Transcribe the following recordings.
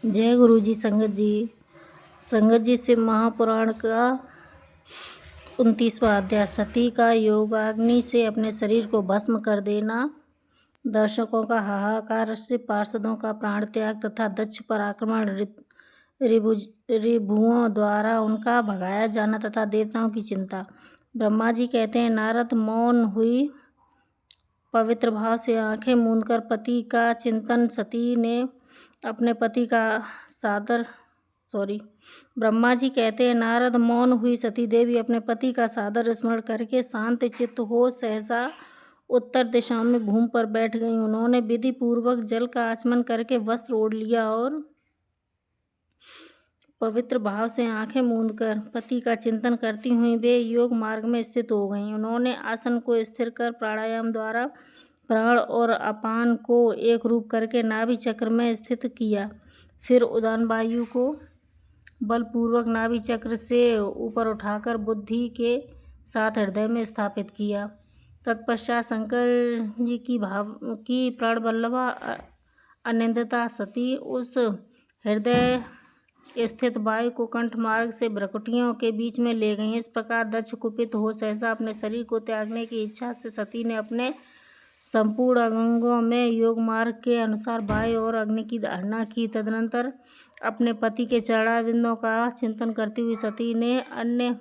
जय गुरु जी। संगत जी से महापुराण का 29वां अध्याय, सती का योगाग्नि से अपने शरीर को भस्म कर देना। दर्शकों का हाहाकार से पार्षदों का प्राण त्याग तथा दक्ष पर आक्रमण, रिभुओं द्वारा उनका भगाया जाना तथा देवताओं की चिंता। ब्रह्मा जी कहते हैं, नारद मौन हुई पवित्र भाव से आंखें मूंदकर पति का चिंतन। सती ने अपने पति का ब्रह्मा जी कहते हैं, नारद मौन हुई सती देवी अपने पति का सादर स्मरण करके शांत चित्त हो सहसा उत्तर दिशा में भूमि पर बैठ गई। उन्होंने विधि पूर्वक जल का आचमन करके वस्त्र ओढ़ लिया और पवित्र भाव से आंखें मूंदकर पति का चिंतन करती हुई वे योग मार्ग में स्थित हो गईं। उन्होंने आसन को स्थिर कर प्राणायाम द्वारा प्राण और अपान को एक रूप करके नाभि चक्र में स्थित किया। फिर उदान वायु को बलपूर्वक नाभि चक्र से ऊपर उठाकर बुद्धि के साथ हृदय में स्थापित किया। तत्पश्चात शंकर जी की प्राण वल्लभा अनिंदिता सती उस हृदय स्थित वायु को कंठ मार्ग से भ्रकुटियों के बीच में ले गई। इस प्रकार दक्ष कुपित हो सहसा अपने शरीर को त्यागने की इच्छा से सती ने अपने संपूर्ण अंगों में योग मार्ग के अनुसार वायु और अग्नि की धारणा की। तदनंतर अपने पति के चरणारविंदों का चिंतन करती हुई सती ने अन्य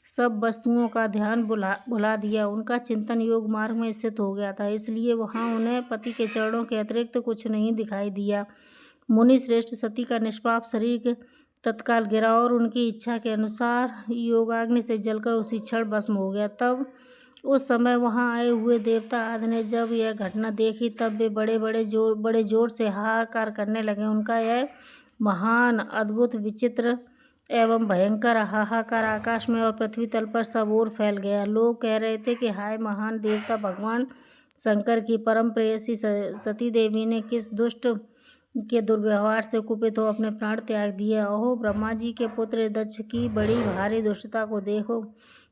सब वस्तुओं का ध्यान भुला दिया। उनका चिंतन योग मार्ग में स्थित हो गया था, इसलिए वहां उन्हें पति के चरणों के अतिरिक्त कुछ नहीं दिखाई दिया। मुनि श्रेष्ठ सती का निष्पाप शरीर तत्काल गिरा और उनकी इच्छा के अनुसार योगाग्नि से जलकर उसी क्षण भस्म हो गया। तब उस समय वहां आए हुए देवता आदि ने जब यह घटना देखी तब वे बड़े जोर से हाहाकार करने लगे। उनका यह महान, अद्भुत, विचित्र एवं भयंकर हाहाकार आकाश में और पृथ्वी तल पर सब ओर फैल गया। लोग कह रहे थे कि हाय महान देवता भगवान शंकर की परम प्रेयसी सती देवी ने किस दुष्ट के दुर्व्यवहार से कुपित हो अपने प्राण त्याग दिए। ओहो ब्रह्मा जी के पुत्र दक्ष की बड़ी भारी दुष्टता को देखो।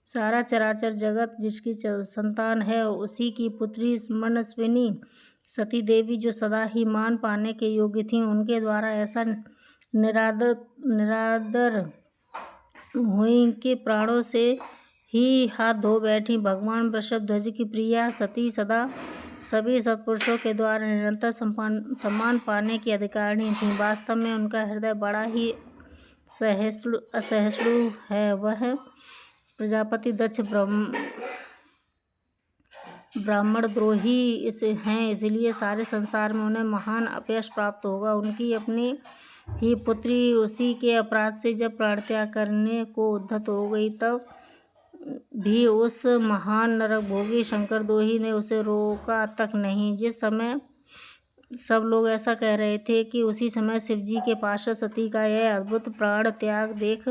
सारा चराचर जगत जिसकी संतान है उसी की पुत्री मनस्विनी सती देवी जो सदा ही मान पाने के योग्य थी, उनके द्वारा ऐसा निरादर हुई कि प्राणों से ही हाथ धो बैठी। भगवान वृषभध्वज की प्रिया सती सदा सभी सत्पुरुषों के द्वारा निरंतर सम्मान पाने की अधिकारिणी थी। वास्तव में उनका हृदय बड़ा ही असहिष्णु है। वह प्रजापति दक्ष ब्राह्मण द्रोही हैं, इसलिए सारे संसार में उन्हें महान अपयश प्राप्त होगा। उनकी अपनी ही पुत्री उसी के अपराध से जब प्राण त्याग करने को उद्धत हो गई तब भी उस महान नरक भोगी शंकर द्रोही ने उसे रोका तक नहीं। जिस समय सब लोग ऐसा कह रहे थे कि उसी समय शिवजी के पार्षद सती का यह अद्भुत प्राण त्याग देख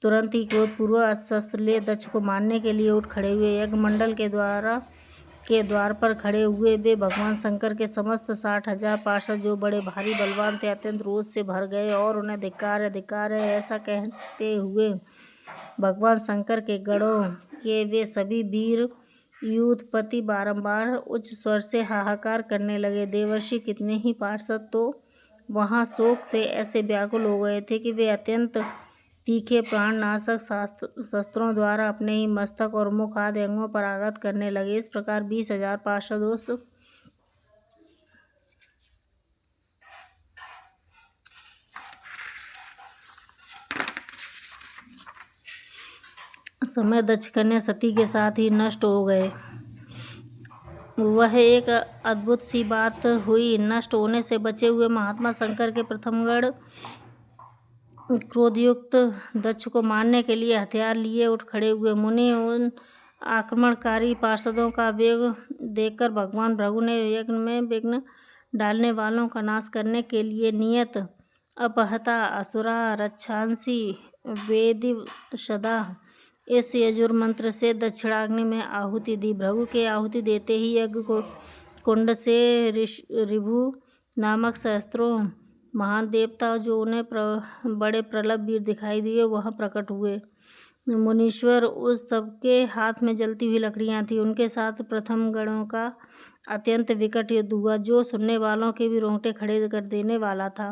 तुरंत ही क्रोधपूर्वक शस्त्र ले दक्ष को मारने के लिए उठ खड़े हुए। यज्ञ मंडल के द्वार पर खड़े हुए वे भगवान शंकर के समस्त 60,000 पार्षद जो बड़े भारी बलवान थे अत्यंत रोष से भर गए और उन्हें धिक्कार है ऐसा कहते हुए भगवान शंकर के गणों के वे सभी वीर युद्धपति बारंबार उच्च स्वर से हाहाकार करने लगे। देवर्षि कितने ही पार्षद तो वहां शोक से ऐसे व्याकुल हो गए थे कि वे अत्यंत तीखे प्राणनाशक शस्त्रों द्वारा अपने ही मस्तक और मुख आदि अंगों पर आघात करने लगे। इस प्रकार 20,000 पार्षद उस समय दक्ष कन्या सती के साथ ही नष्ट हो गए। वह एक अद्भुत सी बात हुई। नष्ट होने से बचे हुए महात्मा शंकर के प्रथम गण क्रोधयुक्त दक्ष को मारने के लिए हथियार लिए उठ खड़े हुए। मुनि उन आक्रमणकारी पार्षदों का वेग देखकर भगवान भृगु ने यज्ञ में विघ्न डालने वालों का नाश करने के लिए नियत अपहता असुरा रक्षांसी वेदिशदा इस यजुर मंत्र से दक्षिणाग्नि में आहुति दी। भृगु के आहुति देते ही यज्ञ कुंड से ऋभु नामक सहस्त्रों महान देवता जो उन्हें बड़े प्रबल वीर दिखाई दिए वह प्रकट हुए। मुनीश्वर उस सबके हाथ में जलती हुई लकड़ियां थी। उनके साथ प्रथम गणों का अत्यंत विकट युद्ध हुआ जो सुनने वालों के भी रोंगटे खड़े कर देने वाला था।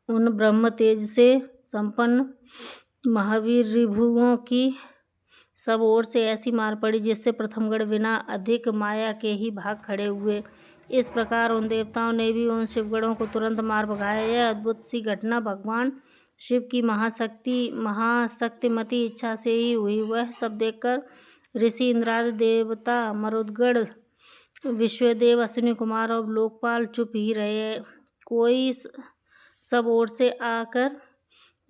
उन ब्रह्म तेज से संपन्न महावीर रिभुओं की सब ओर से ऐसी मार पड़ी जिससे प्रथमगढ़ बिना अधिक माया के ही भाग खड़े हुए। इस प्रकार उन देवताओं ने भी उन शिवगणों को तुरंत मार भगाया। यह अद्भुत सी घटना भगवान शिव की महाशक्तिमती इच्छा से ही हुई। वह सब देखकर ऋषि इंद्रादि देवता मरुदगढ़ विश्वदेव अश्विनी कुमार और लोकपाल चुप ही रहे। कोई सब ओर से आकर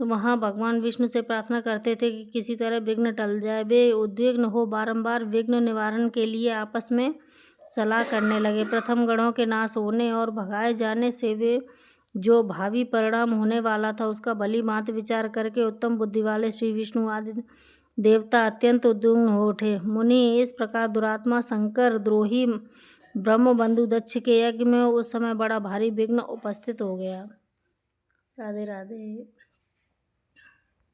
वहाँ भगवान विष्णु से प्रार्थना करते थे कि किसी तरह विघ्न टल जाए। वे उद्विग्न हो बारंबार विघ्न निवारण के लिए आपस में सलाह करने लगे। प्रथम गणों के नाश होने और भगाए जाने से वे जो भावी परिणाम होने वाला था उसका भली भांति विचार करके उत्तम बुद्धि वाले श्री विष्णु आदि देवता अत्यंत उद्विग्न हो उठे। मुनि इस प्रकार दुरात्मा शंकर द्रोही ब्रह्मबंधु दक्ष के यज्ञ में उस समय बड़ा भारी विघ्न उपस्थित हो गया। राधे राधे।